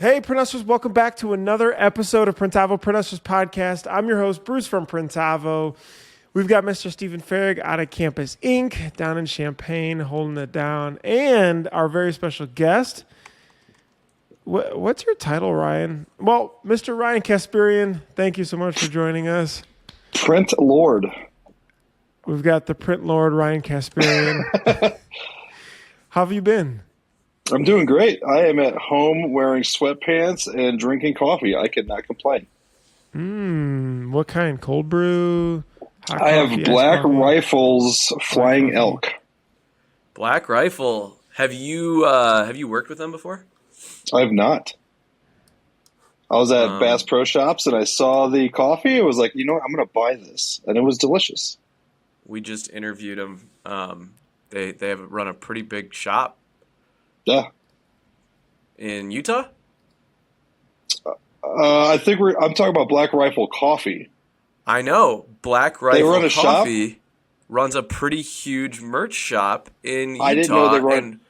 Hey, Printers, welcome back to another episode of Printavo Printers Podcast. I'm your host, Bruce from Printavo. We've got Mr. Stephen Farrig out of Campus Ink down in Champaign holding it down. And our very special guest. What's your title, Ryan? Well, Mr. Ryan Kasparian, thank you so much for joining us. Print Lord. We've got the Print Lord, Ryan Kasparian. How have you been? I'm doing great. I am at home wearing sweatpants and drinking coffee. I could not complain. What kind? Cold brew? I have Black Rifle's Flying Elk. Black Rifle. Have you worked with them before? I have not. I was at Bass Pro Shops and I saw the coffee. I was like, you know what? I'm going to buy this. And it was delicious. We just interviewed them. They have run a pretty big shop. Yeah. In Utah? I think I'm talking about Black Rifle Coffee. I know. Black Rifle run a Coffee shop? runs a pretty huge merch shop in Utah. I didn't know they run. And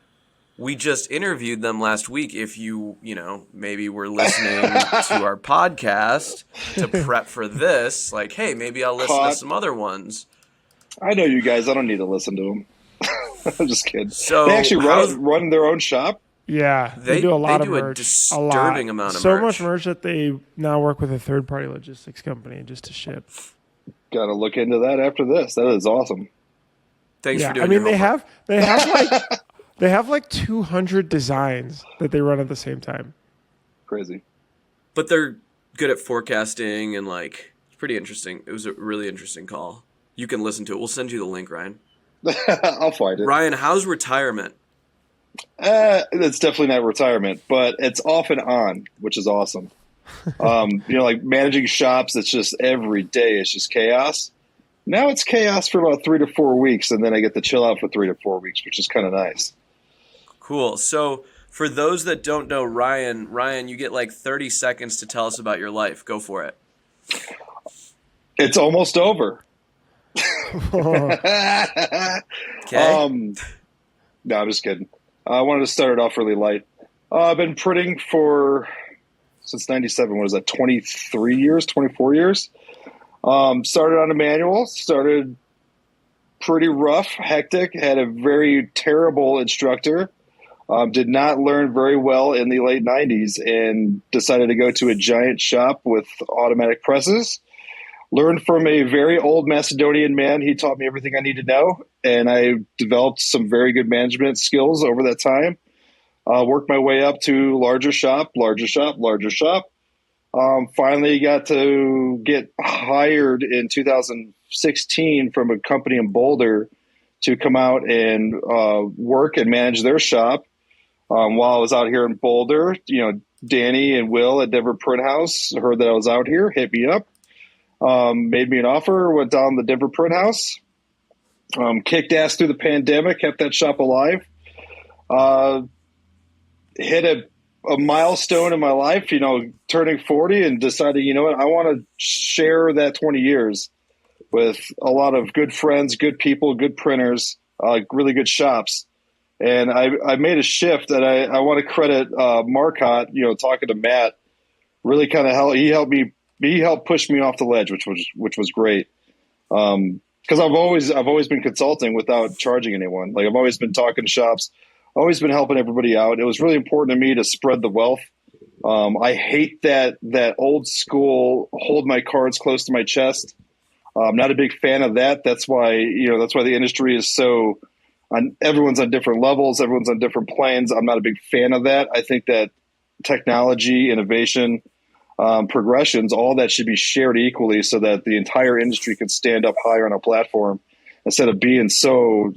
we just interviewed them last week. If you maybe were listening to our podcast to prep for this, like, hey, maybe I'll listen to some other ones. I know you guys. I don't need to listen to them. I'm just kidding. So they actually run their own shop? Yeah, they do a lot of merch. A disturbing amount of so merch. So much merch that they now work with a third-party logistics company just to ship. Got to look into that after this. That is awesome. Thanks for doing. I mean, your homework. they have like 200 designs that they run at the same time. Crazy. But they're good at forecasting and it's pretty interesting. It was a really interesting call. You can listen to it. We'll send you the link, Ryan. I'll find it. Ryan, how's retirement? It's definitely not retirement, but it's off and on, which is awesome. Like managing shops, it's just every day it's just chaos. Now it's chaos for about 3 to 4 weeks, and then I get to chill out for 3 to 4 weeks, which is kind of nice. Cool. So for those that don't know Ryan, you get 30 seconds to tell us about your life. Go for it. It's almost over. Okay. No, I'm just kidding. I wanted to start it off really light. I've been printing since 97. What is that, 23 years, 24 years? Started on a manual, started pretty rough, hectic, had a very terrible instructor, did not learn very well in the late 90s, and decided to go to a giant shop with automatic presses. Learned from a very old Macedonian man. He taught me everything I need to know, and I developed some very good management skills over that time. Worked my way up to larger shop. Finally got to get hired in 2016 from a company in Boulder to come out and work and manage their shop. While I was out here in Boulder, Danny and Will at Denver Print House heard that I was out here, hit me up. Made me an offer, went down to the Denver Print House, kicked ass through the pandemic, kept that shop alive, hit a milestone in my life, turning 40 and decided, I want to share that 20 years with a lot of good friends, good people, good printers, really good shops. And I made a shift that I want to credit Marcotte, talking to Matt, really kind of he helped push me off the ledge, which was great. Because I've always been consulting without charging anyone. I've always been talking to shops, always been helping everybody out. It was really important to me to spread the wealth. I hate that old school hold my cards close to my chest. I'm not a big fan of that. That's why the industry is so. Everyone's on different levels. Everyone's on different planes. I'm not a big fan of that. I think that technology, innovation, progressions, all that should be shared equally so that the entire industry can stand up higher on a platform instead of being so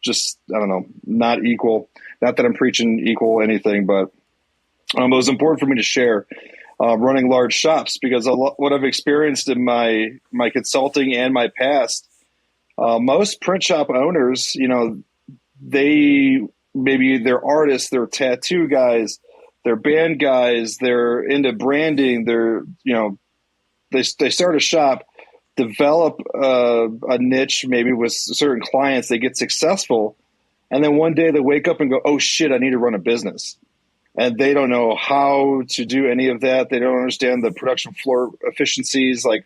just, I don't know, not equal. Not that I'm preaching equal anything, but it was important for me to share running large shops because what I've experienced in my consulting and my past, most print shop owners, they're artists, they're tattoo guys, they're band guys, they're into branding, they start a shop, develop a niche maybe with certain clients, they get successful, and then one day they wake up and go, oh shit, I need to run a business. and they don't know how to do any of that. They don't understand the production floor efficiencies. Like,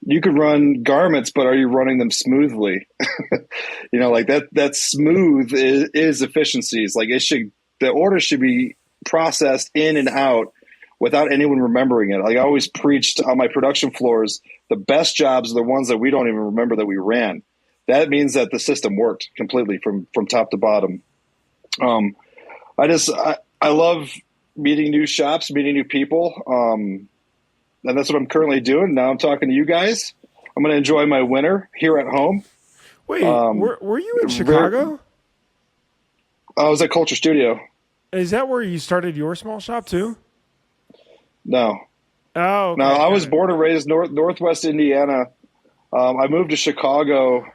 you could run garments, but are you running them smoothly? Like that smooth is efficiencies. Like, the order should be processed in and out without anyone remembering it. Like, I always preached on my production floors, the best jobs are the ones that we don't even remember that we ran. That means that the system worked completely from top to bottom. I love meeting new shops, meeting new people. And that's what I'm currently doing. Now I'm talking to you guys. I'm going to enjoy my winter here at home. Wait, were you in Chicago? I was at Culture Studio. Is that where you started your small shop too? No. Oh, okay. No, I was born and raised Northwest Indiana. I moved to Chicago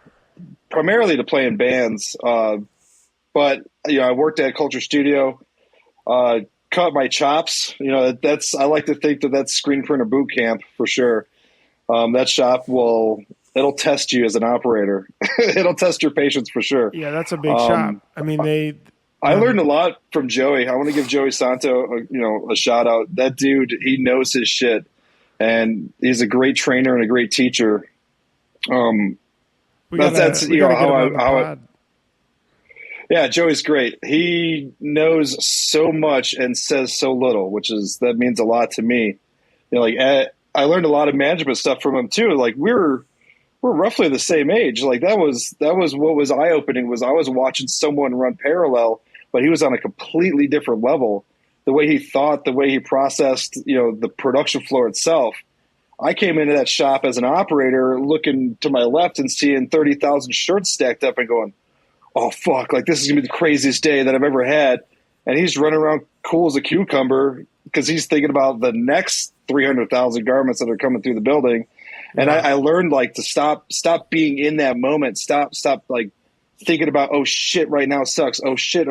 primarily to play in bands. But I worked at Culture Studio, cut my chops. I like to think that's screen printer boot camp for sure. That shop it'll test you as an operator. It'll test your patience for sure. Yeah, that's a big shop. I mean, I learned a lot from Joey. I want to give Joey Santo, a shout out. That dude, he knows his shit, and he's a great trainer and a great teacher. Yeah, Joey's great. He knows so much and says so little, that means a lot to me. I learned a lot of management stuff from him too. Like, we're roughly the same age. Like, that was what was eye opening. Was I was watching someone run parallel, but he was on a completely different level. The way he thought, the way he processed, the production floor itself. I came into that shop as an operator, looking to my left and seeing 30,000 shirts stacked up and going, oh, fuck, like, this is going to be the craziest day that I've ever had. And he's running around cool as a cucumber because he's thinking about the next 300,000 garments that are coming through the building. And I learned, like, to stop being in that moment. Stop, like, thinking about, oh, shit, right now sucks. Oh, shit.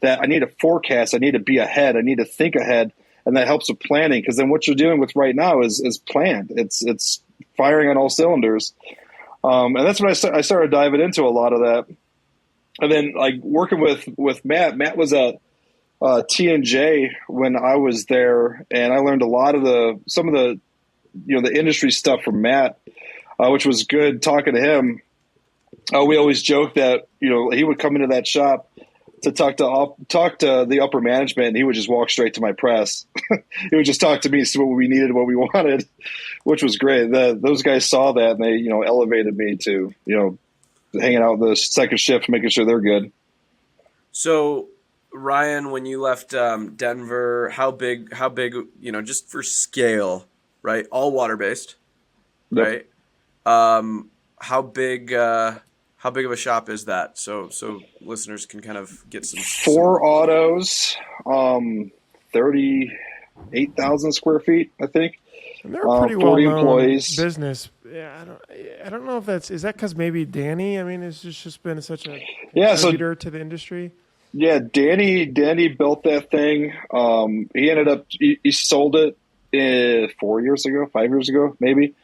That I need a forecast. I need to be ahead. I need to think ahead. And that helps with planning, because then what you're dealing with right now is planned. It's firing on all cylinders. And that's when I started diving into a lot of that. And then, like, working with Matt. Matt was at T&J when I was there, and I learned a lot of some of the industry stuff from Matt, which was good talking to him. We always joke that he would come into that shop to talk to the upper management, and he would just walk straight to my press. He would just talk to me, see what we needed, what we wanted, which was great. Those guys saw that, and they elevated me to hanging out the second shift, making sure they're good. So, Ryan, when you left Denver, how big, just for scale, right? All water-based, right? How big of a shop is that? So listeners can kind of get some. 4 autos, 38,000 square feet, I think. And they're a pretty 40 well-known employees. business. Yeah, I don't know if is that because maybe Danny? I mean, it's just been such a contributor to the industry. Yeah, Danny built that thing. He ended up he sold it 5 years ago, maybe,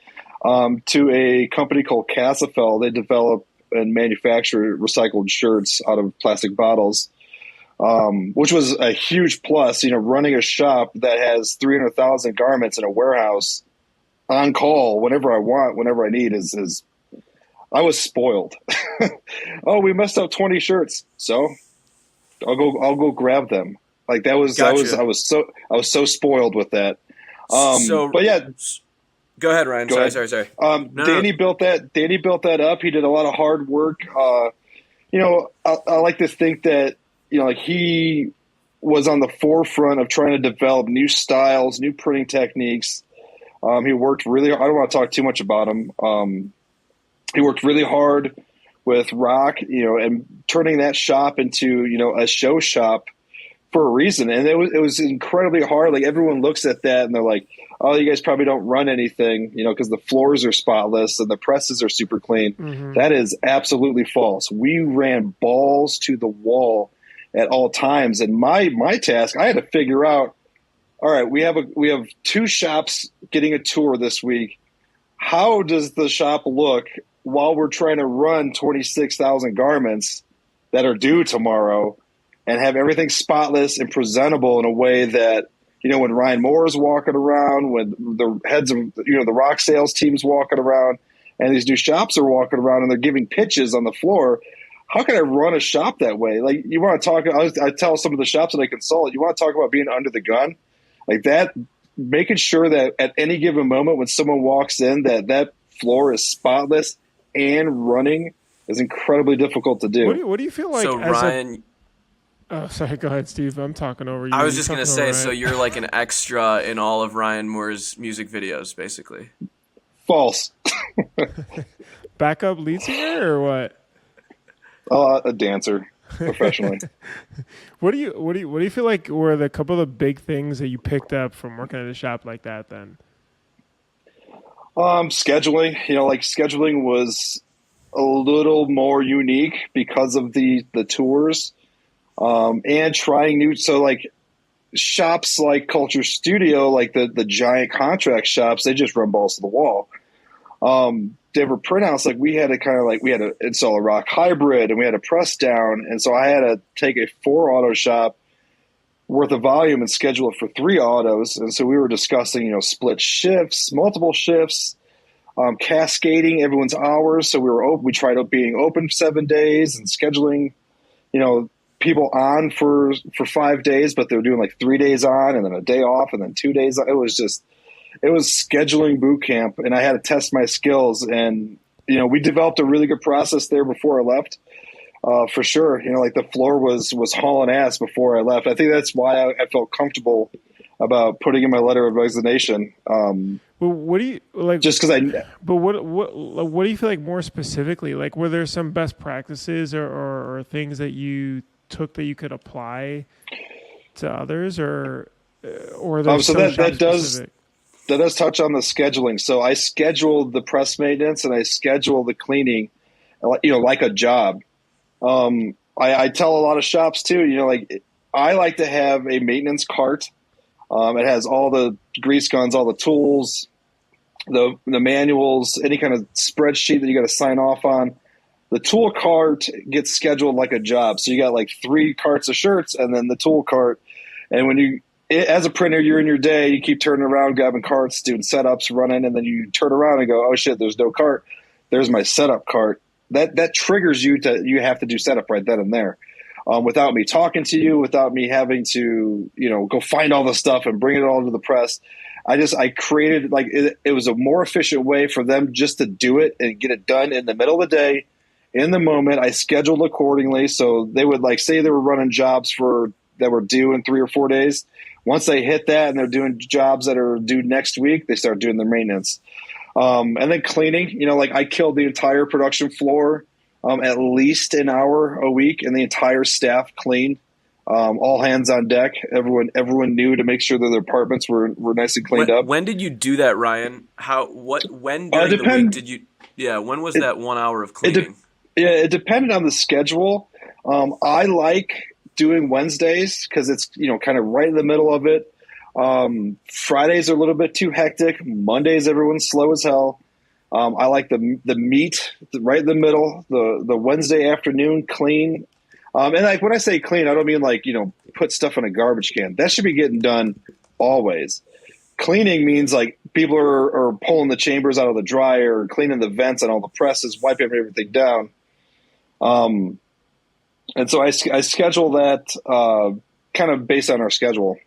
to a company called Kasparian. They develop and manufacture recycled shirts out of plastic bottles, which was a huge plus. Running a shop that has 300,000 garments in a warehouse on call whenever I want, whenever I need is I was spoiled. Oh, we messed up 20 shirts, so I'll go grab them. Like, that was Gotcha. I was so spoiled with that. But yeah. Go ahead, Ryan. Sorry. Danny built that up. He did a lot of hard work. I like to think that, like, he was on the forefront of trying to develop new styles, new printing techniques. He worked really hard. I don't want to talk too much about him. He worked really hard with rock, and turning that shop into, a show shop for a reason. And it was incredibly hard. Like, everyone looks at that and they're like, oh, you guys probably don't run anything, because the floors are spotless and the presses are super clean. Mm-hmm. That is absolutely false. We ran balls to the wall at all times. And my task, I had to figure out, all right, we have 2 shops getting a tour this week. How does the shop look while we're trying to run 26,000 garments that are due tomorrow? and have everything spotless and presentable in a way that, when Ryan Moore is walking around, when the heads of, the rock sales team's walking around, and these new shops are walking around and they're giving pitches on the floor, how can I run a shop that way? Like, you want to talk, I tell some of the shops that I consult, you want to talk about being under the gun? Like that, making sure that at any given moment when someone walks in, that floor is spotless and running is incredibly difficult to do. What do you feel like? So Ryan, oh, sorry. Go ahead, Steve. I'm talking over you. I was just gonna say, so you're like an extra in all of Ryan Moore's music videos, basically. False. Backup lead singer or what? A dancer, professionally. What do you feel like were the couple of the big things that you picked up from working at a shop like that? Then, scheduling. Scheduling was a little more unique because of the tours, and trying new. So like shops like Culture Studio, like the giant contract shops, they just run balls to the wall. Denver Print House, like we had to install a rock hybrid and we had to press down. And so I had to take a 4 auto shop worth of volume and schedule it for 3 autos. And so we were discussing, split shifts, multiple shifts, cascading everyone's hours. So we tried being open 7 days and scheduling, people on for 5 days, but they were doing like 3 days on and then a day off and then 2 days on. It was scheduling boot camp, and I had to test my skills. And, we developed a really good process there before I left, for sure. Like the floor was hauling ass before I left. I think that's why I felt comfortable about putting in my letter of resignation. Well, what do you like? Just because But what do you feel like more specifically? Like, were there some best practices or things that you took that you could apply to others, or so that does touch on the scheduling. So I scheduled the press maintenance and I scheduled the cleaning, like a job. I tell a lot of shops too, like I like to have a maintenance cart. It has all the grease guns, all the tools, the manuals, any kind of spreadsheet that you got to sign off on. The tool cart gets scheduled like a job. So you got like 3 carts of shirts and then the tool cart. And as a printer, you're in your day, you keep turning around, grabbing carts, doing setups, running, and then you turn around and go, oh shit, there's no cart. There's my setup cart. That triggers you have to do setup right then and there. Without me talking to you, without me having to, go find all the stuff and bring it all to the press. I created it was a more efficient way for them just to do it and get it done in the middle of the day, in the moment. I scheduled accordingly. So they would say they were running jobs that were due in 3 or 4 days. Once they hit that and they're doing jobs that are due next week, they start doing their maintenance. And then cleaning, I killed the entire production floor, at least an hour a week, and the entire staff cleaned, all hands on deck. Everyone knew to make sure that their apartments were nice and cleaned up. When did you do that, Ryan? When during the week did you, when was that 1 hour of cleaning? It depended on the schedule. I like doing Wednesdays because it's kind of right in the middle of it. Fridays are a little bit too hectic. Mondays everyone's slow as hell. I like the meat right in the middle. The Wednesday afternoon clean. And when I say clean, I don't mean put stuff in a garbage can. That should be getting done always. Cleaning means people are pulling the chambers out of the dryer, cleaning the vents on all the presses, wiping everything down. And so I schedule that kind of based on our schedule.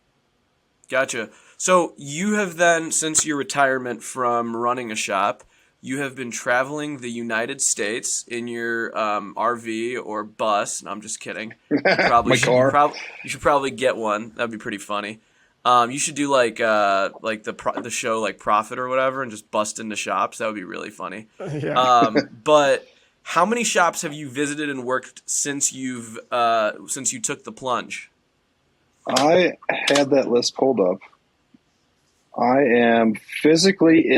Gotcha. So you have then, since your retirement from running a shop, you have been traveling the United States in your RV or bus. No, I'm just kidding. My car. You should probably get one. That'd be pretty funny. You should do the show Profit or whatever and just bust into shops. That would be really funny. Yeah. But how many shops have you visited and worked since you took the plunge? I had that list pulled up. I am physically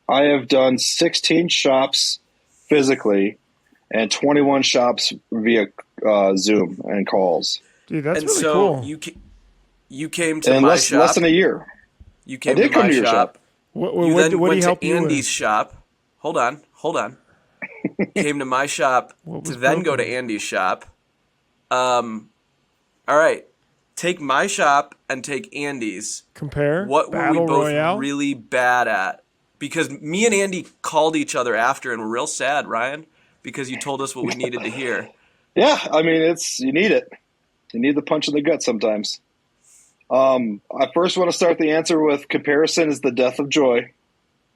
I have done 16 shops physically and 21 shops via Zoom and calls. Dude, that's really cool. You came to my shop. Less than a year. You came to my shop. You then what went he help to you Andy's with? shop. Hold on. Came to my shop to then go to Andy's shop. All right. Take my shop and take Andy's. Compare. What were Battle we both Royale? really bad at? Because me and Andy called each other after and were real sad, Ryan, because you told us what we needed to hear. Yeah, I mean, you need it. You need the punch in the gut sometimes. I first want to start the answer with comparison is the death of joy.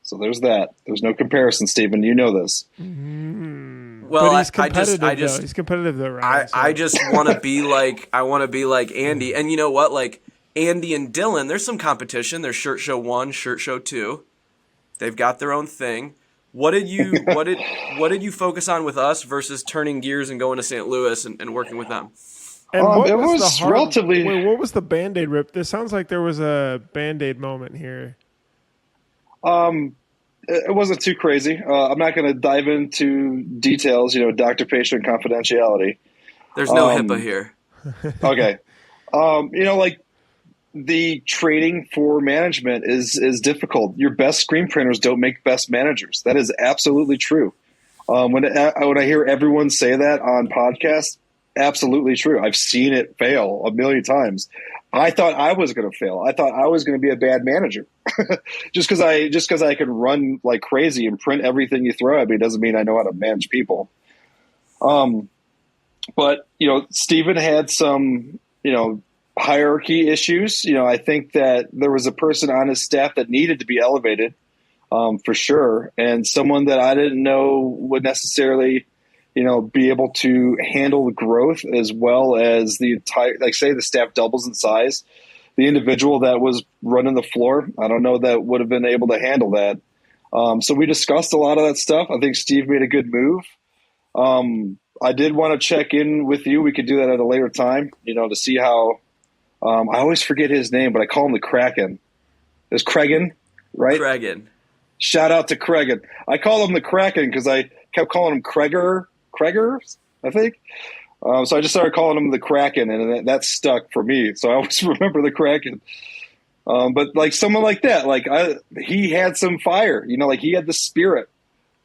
So there's that. There's no comparison, Stephen. You know this. Well, But he's competitive, He's competitive, though, Ryan. I just want to be like Andy. And you know what? Like Andy and Dylan, there's some competition. There's Shirt Show 1, Shirt Show 2. They've got their own thing. What did you focus on with us versus turning gears and going to St. Louis and working with them? And what it was was the hard, relatively. Wait, what was the Band-Aid rip? This sounds like there was a Band-Aid moment here. It wasn't too crazy. I'm not going to dive into details, doctor-patient confidentiality. There's no HIPAA here. Okay. Like the training for management is difficult. Your best screen printers don't make best managers. That is absolutely true. When I hear everyone say that on podcasts, absolutely true. I've seen it fail a million times. I thought I was going to fail. I thought I was going to be a bad manager just because I could run like crazy and print everything you throw at me doesn't mean I know how to manage people. But Stephen had some, hierarchy issues. I think that there was a person on his staff that needed to be elevated, for sure. And someone that I didn't know would necessarily, be able to handle the growth as well as the entire, like say the staff doubles in size. The individual that was running the floor, I don't know that would have been able to handle that. So we discussed a lot of that stuff. I think Steve made a good move. I did want to check in with you. We could do that at a later time, to see how, I always forget his name, but I call him the Kraken. It's Cregan, right? Cregan. Shout out to Cregan. I call him the Kraken because I kept calling him Kreger, I think. So I just started calling him the Kraken, and that stuck for me. So I always remember the Kraken. But like someone like that, he had some fire, like he had the spirit.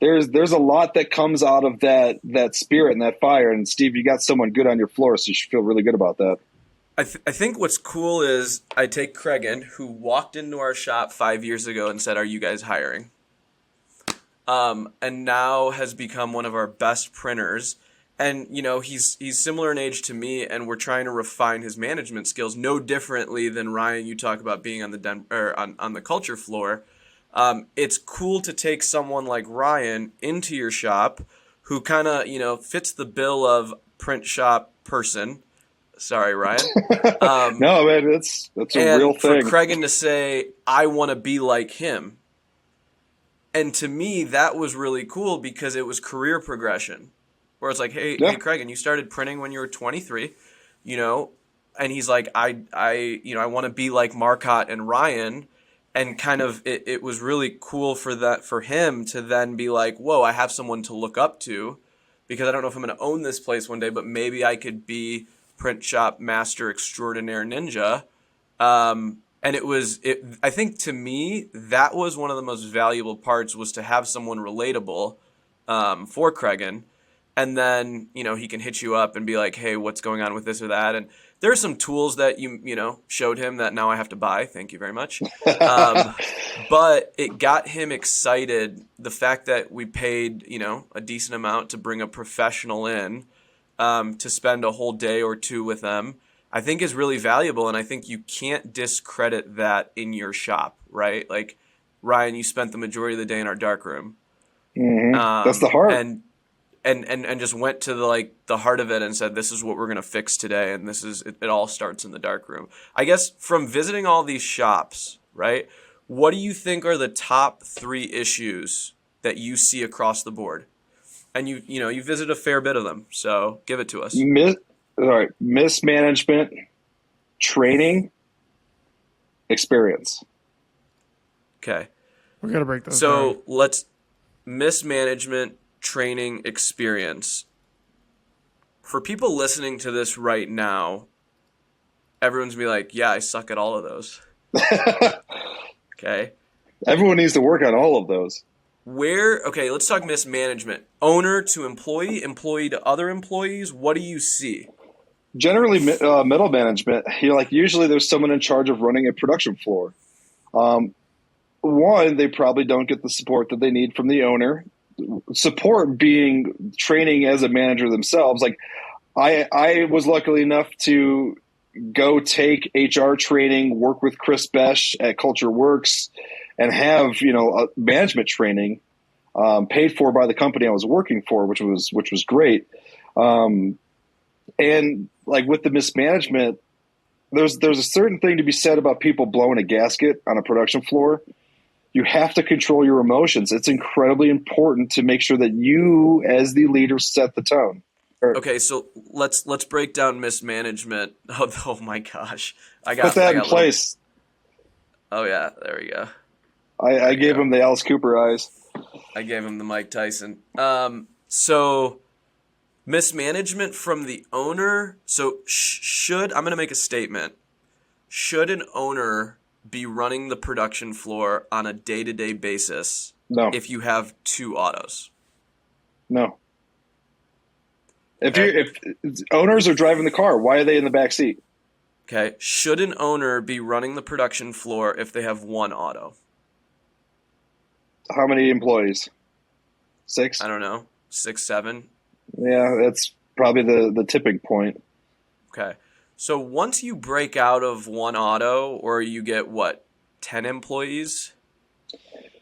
There's a lot that comes out of that spirit and that fire. And Steve, you got someone good on your floor, so you should feel really good about that. I think what's cool is I take Cregan, who walked into our shop 5 years ago and said, "Are you guys hiring?" And now has become one of our best printers. And, he's similar in age to me, and we're trying to refine his management skills no differently than Ryan, you talk about being on the on the culture floor. It's cool to take someone like Ryan into your shop who kind of, fits the bill of print shop person. Sorry, Ryan. No, man, that's a real thing. For Cregan to say, I want to be like him. And to me, that was really cool because it was career progression. Where it's like, hey, Cregan, you started printing when you were 23, and he's like, I want to be like Marcotte and Ryan. And kind of, it was really cool for him to then be like, whoa, I have someone to look up to because I don't know if I'm going to own this place one day, but maybe I could be print shop master extraordinaire ninja. And I think to me, that was one of the most valuable parts was to have someone relatable for Cregan. And then, he can hit you up and be like, hey, what's going on with this or that? And there are some tools that you showed him that now I have to buy. Thank you very much. But it got him excited. The fact that we paid, a decent amount to bring a professional in to spend a whole day or two with them, I think is really valuable. And I think you can't discredit that in your shop, right? Like, Ryan, you spent the majority of the day in our dark room. Mm-hmm. That's the heart. And just went to the heart of it and said, this is what we're going to fix today. And it all starts in the dark room. I guess from visiting all these shops, right? What do you think are the top 3 issues that you see across the board? And you visit a fair bit of them. So give it to us. Mismanagement, training, experience. Okay. We got to break those So down. let's mismanagement, training, experience. For people listening to this right now, everyone's gonna be like, yeah, I suck at all of those. Okay. Everyone needs to work on all of those. Let's talk mismanagement. Owner to employee, employee to other employees. What do you see? Generally, middle management. Like usually there's someone in charge of running a production floor. One, they probably don't get the support that they need from the owner. Support being training as a manager themselves. Like I was lucky enough to go take HR training, work with Chris Besh at Culture Works, and have a management training paid for by the company I was working for, which was great. And like with the mismanagement, there's a certain thing to be said about people blowing a gasket on a production floor. You have to control your emotions. It's incredibly important to make sure that you, as the leader, set the tone. Okay, so let's break down mismanagement. Oh my gosh, Put that in place. Oh yeah, there we go. I gave him the Alice Cooper eyes. I gave him the Mike Tyson. So mismanagement from the owner. So I'm going to make a statement. Should an owner be running the production floor on a day-to-day basis? No. If you have 2 autos? No. If owners are driving the car, why are they in the back seat? Okay. Should an owner be running the production floor if they have 1 auto? How many employees? 6? I don't know. 6, 7? Yeah, that's probably the tipping point. Okay. So once you break out of 1 auto, or you get 10 employees?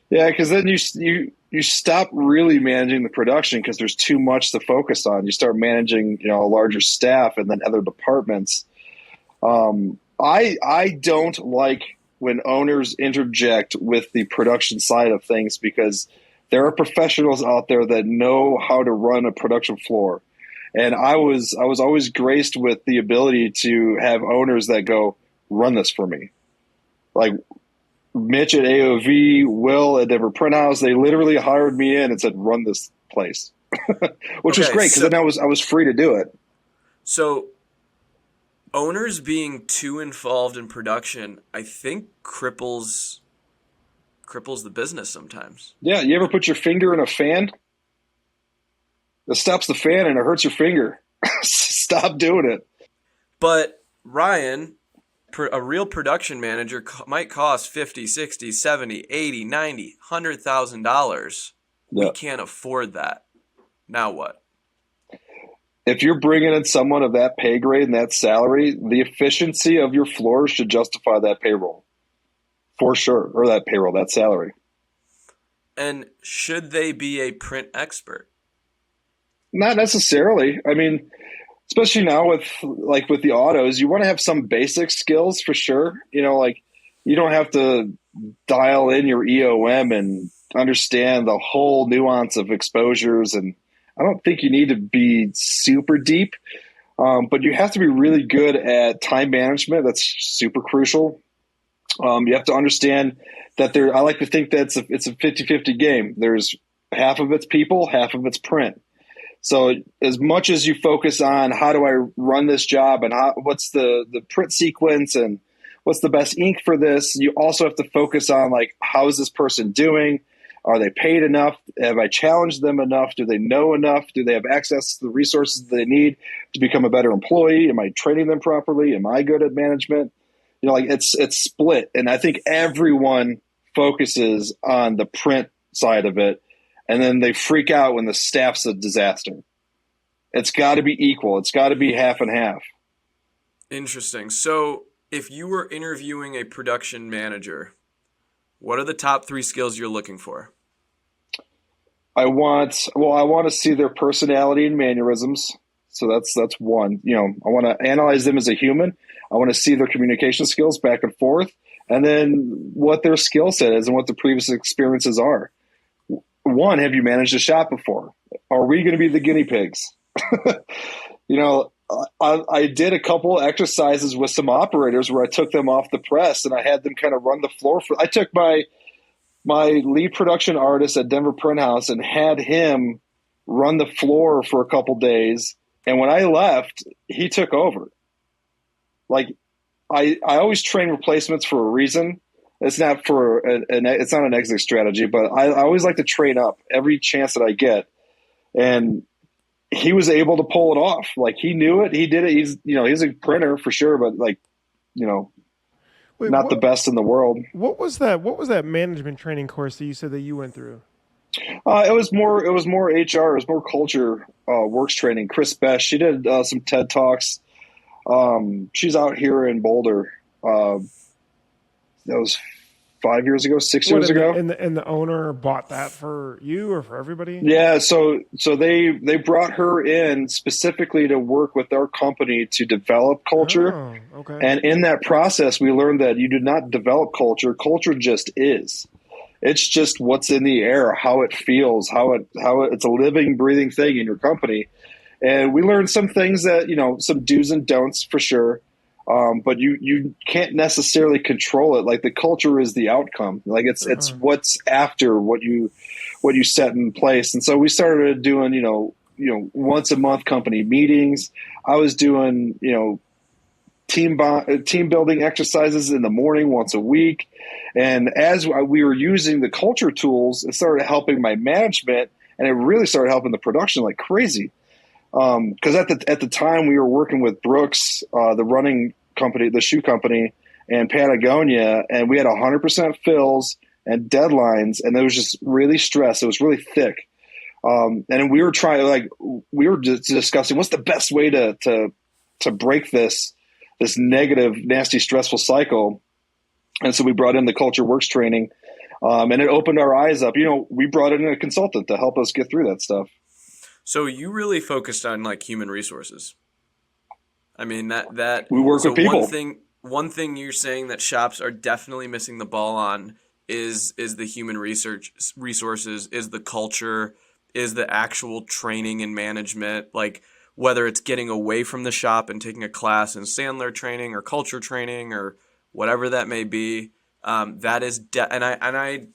Yeah, because then you stop really managing the production because there's too much to focus on. You start managing a larger staff and then other departments. I don't like when owners interject with the production side of things because there are professionals out there that know how to run a production floor. And I was always graced with the ability to have owners that go, run this for me. Like Mitch at AOV, Will at Denver Print House, they literally hired me in and said, run this place, which was great because then I was free to do it. So owners being too involved in production, I think cripples the business sometimes. Yeah, you ever put your finger in a fan? It stops the fan and it hurts your finger. Stop doing it. But Ryan, a real production manager might cost $50, $60, $70, $80, $90, $100,000. Yeah. We can't afford that. Now what? If you're bringing in someone of that pay grade and that salary, the efficiency of your floor should justify that payroll. For sure. Or that salary. And should they be a print expert? Not necessarily. I mean, especially now with the autos, you want to have some basic skills for sure. You don't have to dial in your EOM and understand the whole nuance of exposures. And I don't think you need to be super deep, but you have to be really good at time management. That's super crucial. You have to understand that I like to think that it's a 50-50 game. There's half of it's people, half of it's print. So as much as you focus on how do I run this job and what's the print sequence and what's the best ink for this, you also have to focus on how is this person doing? Are they paid enough? Have I challenged them enough? Do they know enough? Do they have access to the resources they need to become a better employee? Am I training them properly? Am I good at management? It's split. And I think everyone focuses on the print side of it. And then they freak out when the staff's a disaster. It's got to be equal. It's got to be half and half. Interesting. So if you were interviewing a production manager, what are the top 3 skills you're looking for? I want to see their personality and mannerisms. So that's one. I want to analyze them as a human. I want to see their communication skills back and forth, and then what their skill set is and what the previous experiences are. One, have you managed a shop before? Are we going to be the guinea pigs? I did a couple exercises with some operators where I took them off the press and I had them kind of run the floor. I took my lead production artist at Denver Print House and had him run the floor for a couple days. And when I left, he took over. I always train replacements for a reason. It's not it's not an exit strategy, but I always like to train up every chance that I get. And he was able to pull it off. Like, he knew it. He did it. He's a printer for sure, but like, Wait, not the best in the world. what was that? What was that management training course that you said that you went through? It was more HR. It was more culture, works training. Chris Best, she did some TED Talks. She's out here in Boulder. That was 5 years ago, 6 years ago. And the owner bought that for you or for everybody? Yeah, so they brought her in specifically to work with our company to develop culture. Oh, okay. And in that process, we learned that you do not develop culture. Culture just is. It's just what's in the air, how it feels, how it's a living, breathing thing in your company. And we learned some things that, some do's and don'ts for sure. But you can't necessarily control it. Like, the culture is the outcome. Like, it's what's after what you set in place. And so we started doing, once a month company meetings. I was doing, team building exercises in the morning once a week. And as we were using the culture tools, it started helping my management, and it really started helping the production like crazy. Because at the time we were working with Brooks, the running company, the shoe company, and Patagonia, and we had 100% fills and deadlines, and it was just really stressed. It was really thick, and we were discussing what's the best way to break this negative, nasty, stressful cycle. And so we brought in the Culture Works training, and it opened our eyes up. We brought in a consultant to help us get through that stuff. So you really focused on like human resources. I mean, that we work with people. One thing you're saying that shops are definitely missing the ball on is the human resources, is the culture, is the actual training and management. Like, whether it's getting away from the shop and taking a class in Sandler training or culture training or whatever that may be. That is, and I,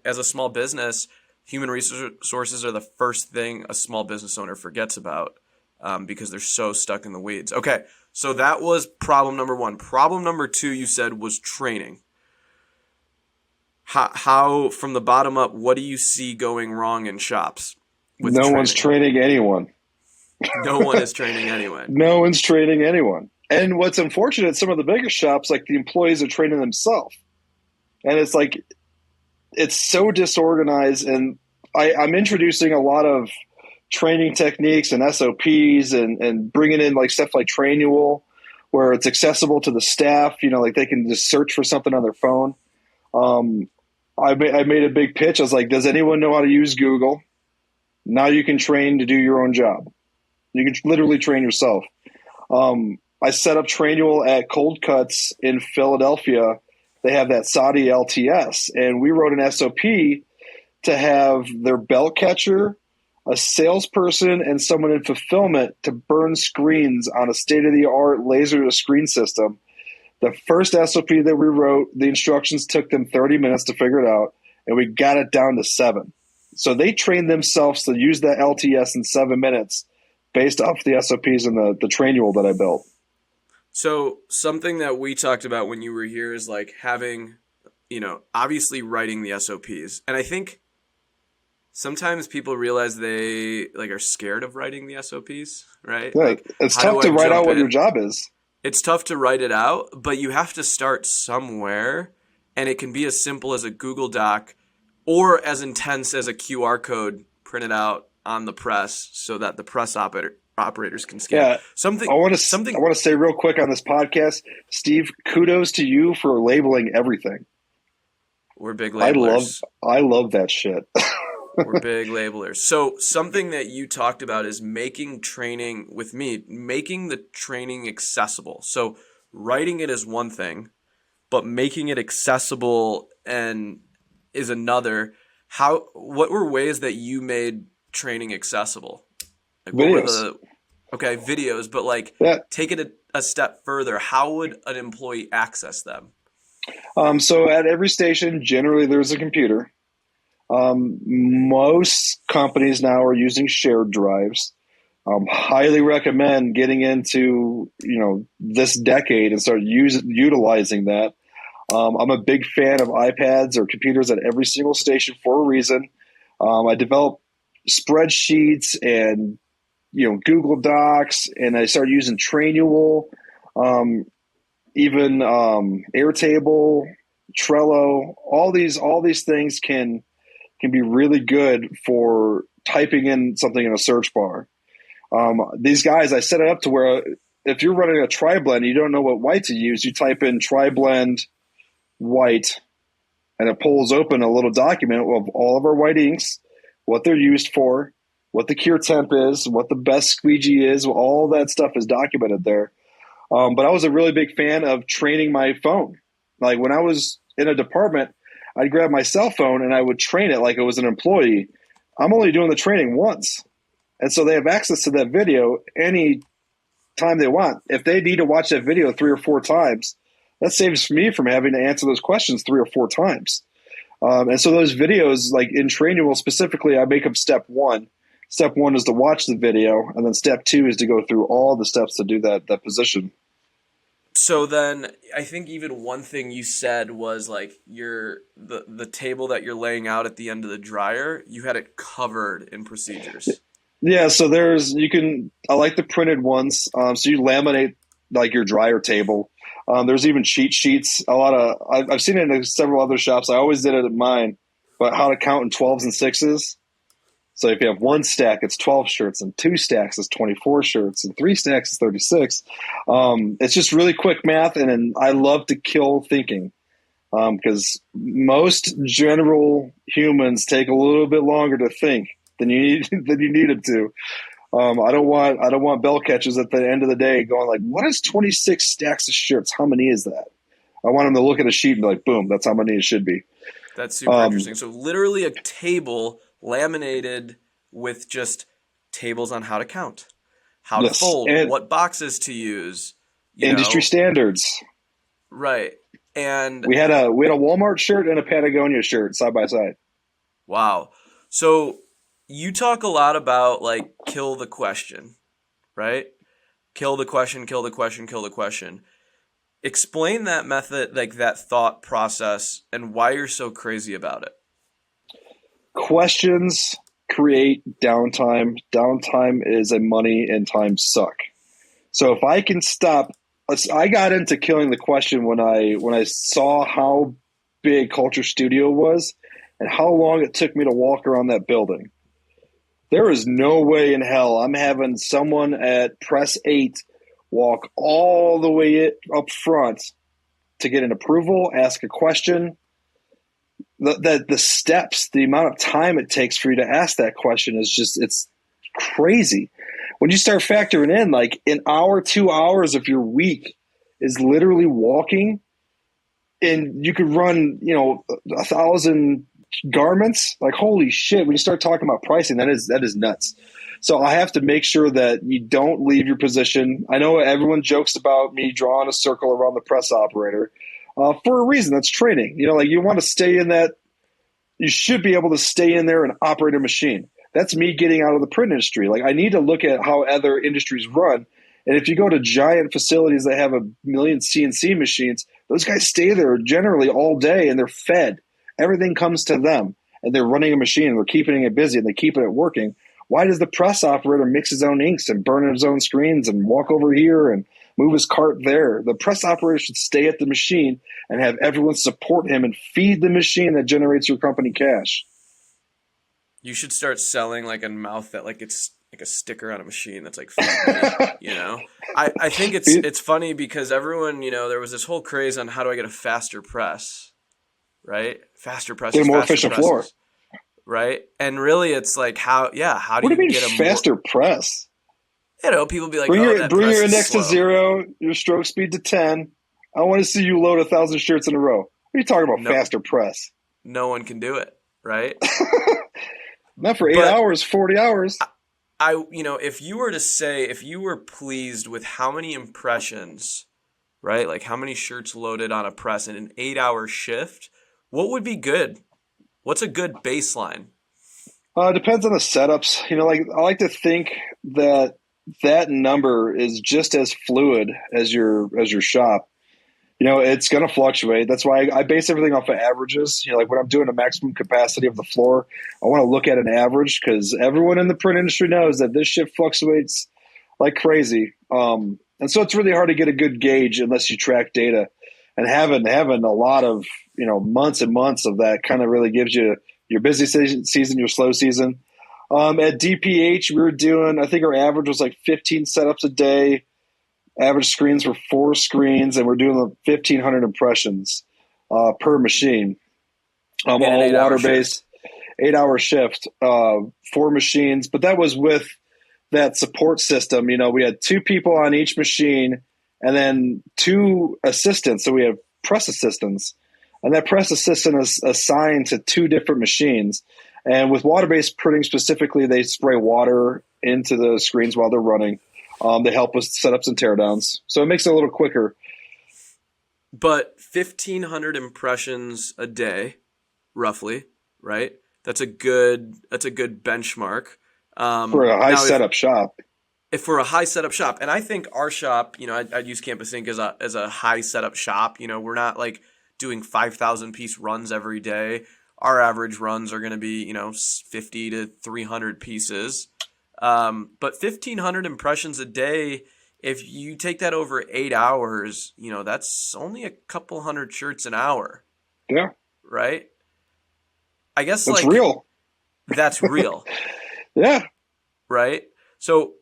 as a small business, human resources are the first thing a small business owner forgets about, because they're so stuck in the weeds. Okay, so that was problem number one. Problem number two, you said, was training. How from the bottom up, what do you see going wrong in shops with No training? one's training anyone. No one is training anyone. No one's training anyone. And what's unfortunate, some of the bigger shops, like, the employees are training themselves. And it's like, it's so disorganized. And I'm introducing a lot of training techniques and SOPs and bringing in like stuff like Trainual, where it's accessible to the staff, like they can just search for something on their phone. I made a big pitch. I was like, does anyone know how to use Google? Now you can train to do your own job. You can literally train yourself. I set up Trainual at Cold Cuts in Philadelphia. They have that Saudi LTS, and we wrote an SOP to have their belt catcher, a salesperson, and someone in fulfillment to burn screens on a state-of-the-art laser-to-screen system. The first SOP that we wrote, the instructions took them 30 minutes to figure it out, and we got it down to 7. So they trained themselves to use that LTS in 7 minutes based off the SOPs and the Trainual that I built. So something that we talked about when you were here is like having, obviously writing the SOPs. And I think sometimes people realize they like are scared of writing the SOPs, right? Yeah, like, it's tough to write out what your job is. It's tough to write it out, but you have to start somewhere. And it can be as simple as a Google Doc or as intense as a QR code printed out on the press so that the press operators can scan. Yeah, I want to say real quick on this podcast, Steve, kudos to you for labeling everything. We're big labelers. I love that shit. We're big labelers. So something that you talked about is making the training accessible. So writing it is one thing, but making it accessible and is another. What were ways that you made training accessible? Like, videos. Videos, but take it a step further. How would an employee access them? So at every station, generally there's a computer. Most companies now are using shared drives. Highly recommend getting into, this decade and start utilizing that. I'm a big fan of iPads or computers at every single station for a reason. I develop spreadsheets and Google Docs, and I started using Trainual, even Airtable, Trello. All these things can be really good for typing in something in a search bar. These guys, I set it up to where if you're running a tri-blend, you don't know what white to use, you type in tri-blend white, and it pulls open a little document of all of our white inks, what they're used for, what the cure temp is, what the best squeegee is. All that stuff is documented there. But I was a really big fan of training my phone. Like when I was in a department, I'd grab my cell phone and I would train it like it was an employee. I'm only doing the training once. And so they have access to that video any time they want. If they need to watch that video 3 or 4 times, that saves me from having to answer those questions 3 or 4 times. And so those videos, like in Trainual specifically, I make them step 1. Step 1 is to watch the video, and then step 2 is to go through all the steps to do that position. So then I think even one thing you said was like the table that you're laying out at the end of the dryer, you had it covered in procedures. Yeah, so I like the printed ones. So you laminate like your dryer table. There's even cheat sheets. I've seen it in several other shops. I always did it at mine, but how to count in 12s and 6s. So if you have 1 stack, it's 12 shirts, and 2 stacks is 24 shirts, and 3 stacks is 36. It's just really quick math, and I love to kill thinking because most general humans take a little bit longer to think than you need them to. I don't want bell catchers at the end of the day going like, what is 26 stacks of shirts? How many is that? I want them to look at a sheet and be like, boom, that's how many it should be. That's super interesting. So literally a table laminated with just tables on how to count, how to fold, and what boxes to use, industry standards. Right. And we had a Walmart shirt and a Patagonia shirt side by side. Wow. So you talk a lot about like kill the question, right? Kill the question, kill the question, kill the question. Explain that method, like that thought process, and why you're so crazy about it. Questions create downtime. Downtime is a money and time suck. So if I can stop, I got into killing the question when I saw how big Culture Studio was and how long it took me to walk around that building. There is no way in hell I'm having someone at Press 8 walk all the way up front to get an approval, ask a question. The steps, the amount of time it takes for you to ask that question is just, it's crazy. When you start factoring in like an hour, 2 hours of your week is literally walking, and you could run, 1,000 garments, like holy shit, when you start talking about pricing, that is nuts. So I have to make sure that you don't leave your position. I know everyone jokes about me drawing a circle around the press operator for a reason. That's training. You want to stay in that. You should be able to stay in there and operate a machine. That's me getting out of the print industry. Like I need to look at how other industries run. And if you go to giant facilities that have 1 million CNC machines, those guys stay there generally all day and they're fed. Everything comes to them and they're running a machine and they're keeping it busy and they keep it working. Why does the press operator mix his own inks and burn his own screens and walk over here and move his cart there? The press operator should stay at the machine and have everyone support him and feed the machine that generates your company cash. You should start selling like a mouth that like it's like a sticker on a machine that's like, I think it's funny because everyone, there was this whole craze on how do I get a faster press, right? Faster presses, get a more efficient floor. Right. And really it's like how do you get a faster press? People be like, bring your index to 0, your stroke speed to 10. I want to see you load 1,000 shirts in a row. What are you talking about? Faster press? No one can do it. Right. Not for 8 hours, 40 hours. If you were pleased with how many impressions, right? Like how many shirts loaded on a press in an 8-hour shift, what would be good? What's a good baseline? It depends on the setups. I like to think that number is just as fluid as your shop. It's going to fluctuate. That's why I base everything off of averages. Like when I'm doing a maximum capacity of the floor, I want to look at an average because everyone in the print industry knows that this shit fluctuates like crazy. And so it's really hard to get a good gauge unless you track data. And having a lot of months and months of that kind of really gives you your busy season, your slow season. At DPH, we were doing, I think our average was like 15 setups a day. Average screens were 4 screens, and we're doing 1,500 impressions per machine. All water-based, 8-hour shift, 4 machines. But that was with that support system. We had 2 people on each machine and then 2 assistants. So we have press assistants. And that press assistant is assigned to 2 different machines. And with water-based printing specifically, they spray water into the screens while they're running. They help with setups and teardowns. So it makes it a little quicker. But 1,500 impressions a day, roughly, right? That's a good benchmark. For a high setup shop. If for a high setup shop. And I think our shop, I'd use Campus Ink as a high setup shop. We're not like doing 5,000 piece runs every day. Our average runs are going to be, 50 to 300 pieces. But 1,500 impressions a day, if you take that over 8 hours, that's only a couple hundred shirts an hour. Yeah. Right? I guess that's real. That's real. Yeah. Right? So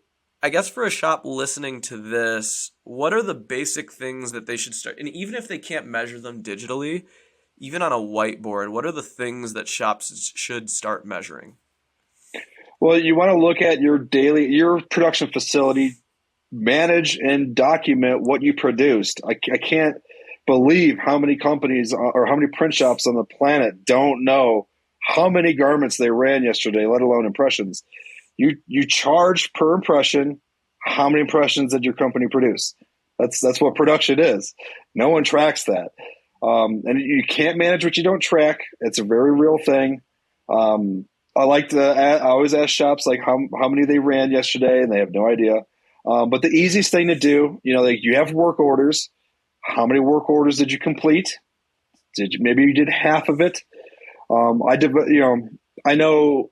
I guess for a shop listening to this, what are the basic things that they should start? And even if they can't measure them digitally, even on a whiteboard, what are the things that shops should start measuring? Well, you want to look at your production facility, manage and document what you produced. I can't believe how many companies or how many print shops on the planet don't know how many garments they ran yesterday, let alone impressions. You charge per impression. How many impressions did your company produce? That's what production is. No one tracks that. And you can't manage what you don't track. It's a very real thing. I always ask shops like how many they ran yesterday, and they have no idea. But the easiest thing to do, like you have work orders. How many work orders did you complete? Maybe you did half of it. I know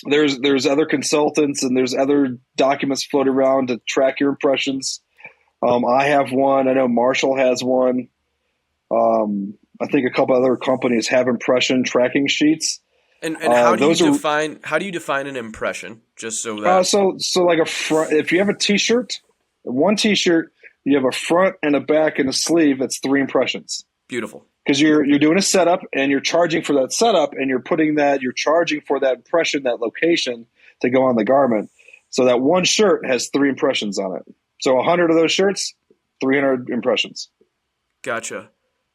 there's other consultants and there's other documents floated around to track your impressions. I have one. I know Marshall has one. I think a couple other companies have impression tracking sheets. And how do you define an impression? Just so that so like a front. If you have a T-shirt, one T-shirt, you have a front and a back and a sleeve. That's 3 impressions. Beautiful. Because you're doing a setup and you're charging for that setup and you're charging for that impression, that location to go on the garment. So that one shirt has 3 impressions on it. So 100 of those shirts, 300 impressions. Gotcha.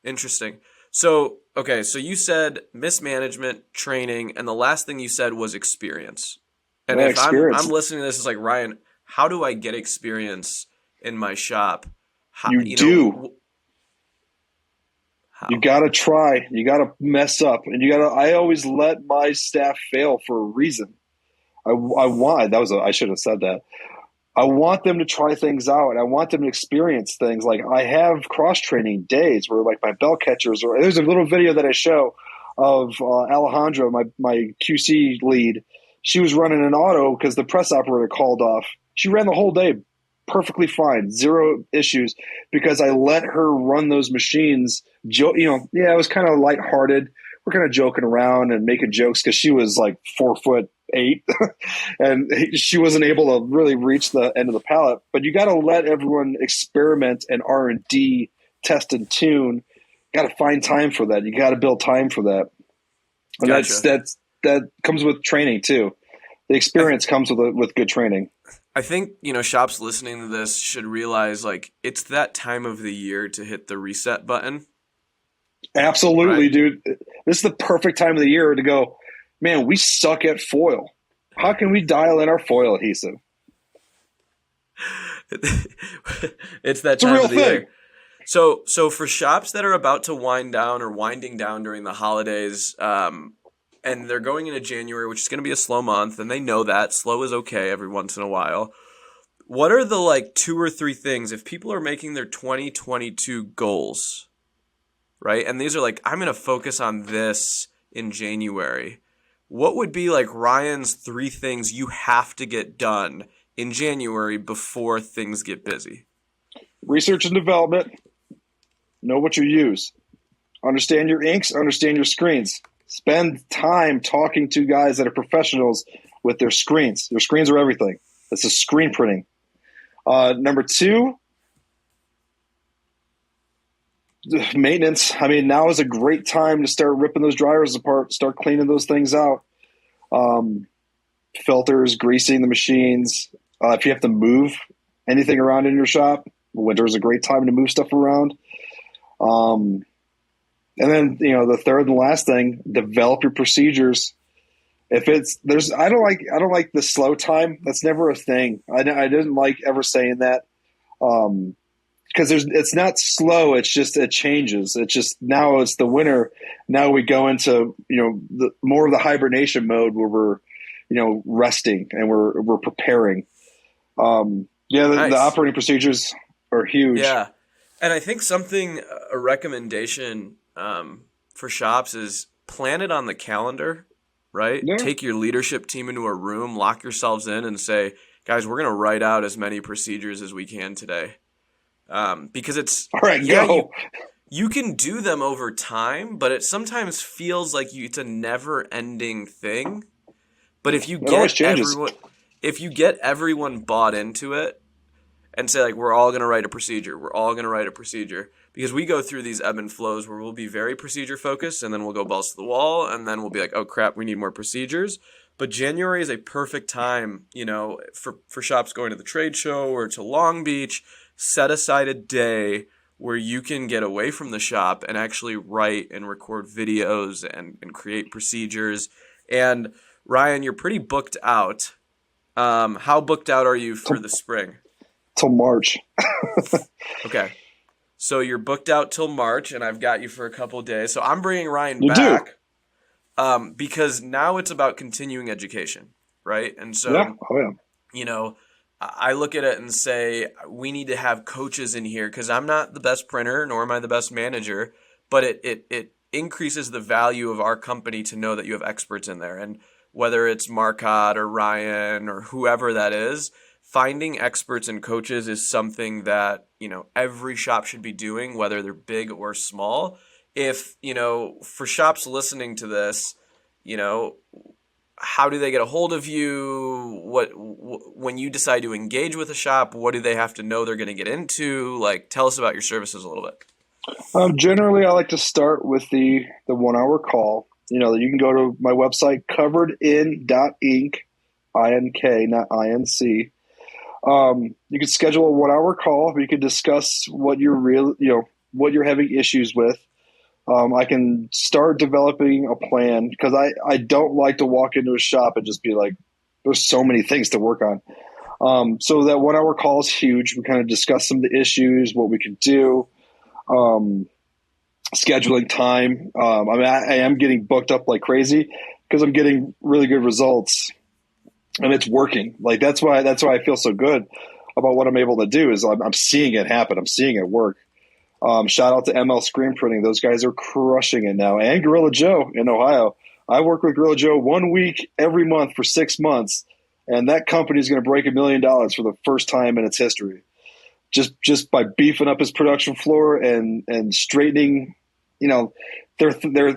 Interesting. So, okay, so you said mismanagement, training, and the last thing you said was experience. And if I'm listening to this, it's like, Ryan, how do I get experience in my shop? You got to try. You got to mess up. And I always let my staff fail for a reason. I should have said that. I want them to try things out, and I want them to experience things. Like I have cross-training days where like my bell catchers, or there's a little video that I show of Alejandra, my QC lead. She was running an auto because the press operator called off. She ran the whole day perfectly fine, 0 issues, because I let her run those machines. It was kind of lighthearted. We're kind of joking around and making jokes because she was like 4'8", and she wasn't able to really reach the end of the pallet. But you got to let everyone experiment and R&D, test and tune. Got to find time for that. You got to build time for that. And gotcha. that comes with training too. The experience comes with good training. I think, shops listening to this should realize like it's that time of the year to hit the reset button. Absolutely, right? Dude. This is the perfect time of the year to go, man, we suck at foil. How can we dial in our foil adhesive? It's that time of the year. So for shops that are about to wind down or winding down during the holidays, and they're going into January, which is going to be a slow month, and they know that slow is okay every once in a while. What are the like 2 or 3 things if people are making their 2022 goals, right? And these are like, I'm going to focus on this in January. What would be like Ryan's 3 things you have to get done in January before things get busy? Research and development. Know what you use. Understand your inks. Understand your screens. Spend time talking to guys that are professionals with their screens. Their screens are everything. This is screen printing. Number 2, maintenance. I mean, now is a great time to start ripping those dryers apart, start cleaning those things out. Filters, greasing the machines. If you have to move anything around in your shop, winter is a great time to move stuff around. And then, the third and last thing, develop your procedures. I don't like the slow time. That's never a thing. I didn't like ever saying that. Because it's not slow. It's just, it changes. It's just, now it's the winter. Now we go into, the more of the hibernation mode where we're, resting and we're preparing. Nice. The operating procedures are huge. Yeah. And I think a recommendation for shops is plan it on the calendar, right? Yeah. Take your leadership team into a room, lock yourselves in and say, guys, we're going to write out as many procedures as we can today. Because it's, all right, go. You can do them over time, but it sometimes feels like it's a never ending thing. But if you get everyone bought into it and say, like, we're all going to write a procedure, because we go through these ebb and flows where we'll be very procedure focused and then we'll go balls to the wall and then we'll be like, oh crap, we need more procedures. But January is a perfect time, for shops going to the trade show or to Long Beach. Set aside a day where you can get away from the shop and actually write and record videos and create procedures. And Ryan, you're pretty booked out. How booked out are you for the spring? Till March. Okay. So you're booked out till March, and I've got you for a couple of days. So I'm bringing Ryan back because now it's about continuing education, right? And so, I look at it and say we need to have coaches in here because I'm not the best printer, nor am I the best manager, but it increases the value of our company to know that you have experts in there. And whether it's Marcotte or Ryan or whoever that is, finding experts and coaches is something that, every shop should be doing, whether they're big or small. If, for shops listening to this, how do they get a hold of you? When you decide to engage with a shop, what do they have to know they're going to get into? Like, tell us about your services a little bit. Generally, I like to start with the 1 hour call. You can go to my website, Coveredin.ink, I-N-K, not I-N-C. You could schedule a 1 hour call. We could discuss what you're having issues with. I can start developing a plan because I don't like to walk into a shop and just be like, there's so many things to work on. So that 1 hour call is huge. We kind of discuss some of the issues, what we can do, scheduling time. I am getting booked up like crazy because I'm getting really good results and it's working. Like that's why I feel so good about what I'm able to do is I'm seeing it happen. I'm seeing it work. Shout out to ML Screen Printing. Those guys are crushing it now. And Gorilla Joe in Ohio. I work with Gorilla Joe 1 week every month for 6 months, and that company is going to break $1 million for the first time in its history. Just by beefing up his production floor and straightening, their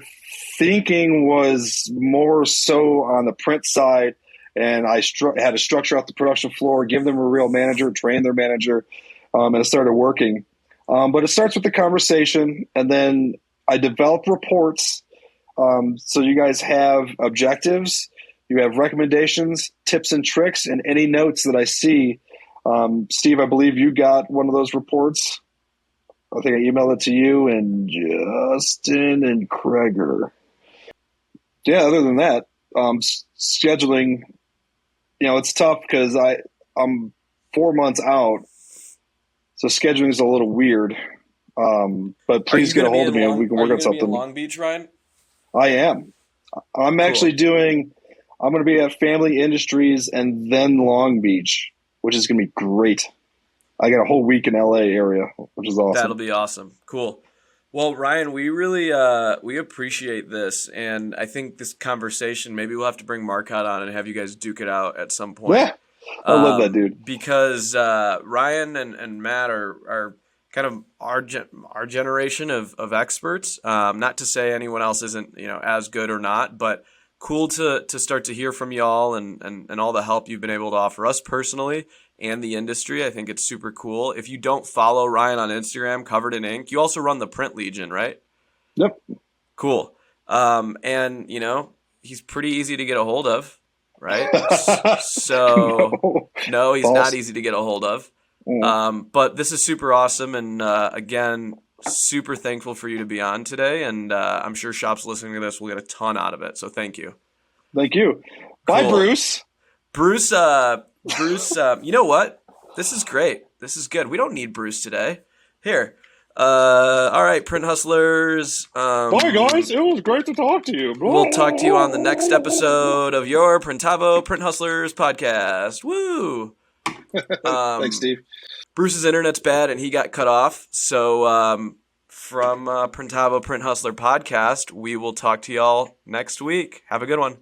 thinking was more so on the print side, and I had to structure out the production floor, give them a real manager, train their manager, and it started working. But it starts with the conversation, and then I develop reports. So you guys have objectives, you have recommendations, tips and tricks, and any notes that I see. Steve, I believe you got one of those reports. I think I emailed it to you and Justin and Kreger. Yeah, other than that, scheduling, it's tough because I'm 4 months out. So scheduling is a little weird, but please get a hold of me and we can work on something. Are you going to be in Long Beach, Ryan? I am. I'm actually I'm going to be at Family Industries and then Long Beach. which is going to be great. I got a whole week in LA area, which is awesome. That'll be awesome. Cool. Well, Ryan, we really we appreciate this, and I think this conversation, maybe we'll have to bring Marcotte on and have you guys duke it out at some point. Yeah, I love that dude. Because Ryan and Matt are kind of our generation of experts. Not to say anyone else isn't as good or not, but cool to start to hear from y'all and all the help you've been able to offer us personally and the industry. I think it's super cool. If you don't follow Ryan on Instagram, Coveredin.ink, you also run the Print Legion, right? Yep. Cool. And he's pretty easy to get a hold of, right? So no, he's not easy to get a hold of. But this is super awesome. And again, super thankful for you to be on today. And I'm sure shops listening to this will get a ton out of it. So thank you. Thank you. Bye, Cool. Bruce. Bruce, you know what? This is great. This is good. We don't need Bruce today. Here. All right, Print Hustlers. Bye, guys. It was great to talk to you. We'll talk to you on the next episode of your Printavo Print Hustlers podcast. Woo! Thanks, Steve. Bruce's internet's bad and he got cut off. So from Printavo Print Hustler podcast, we will talk to y'all next week. Have a good one.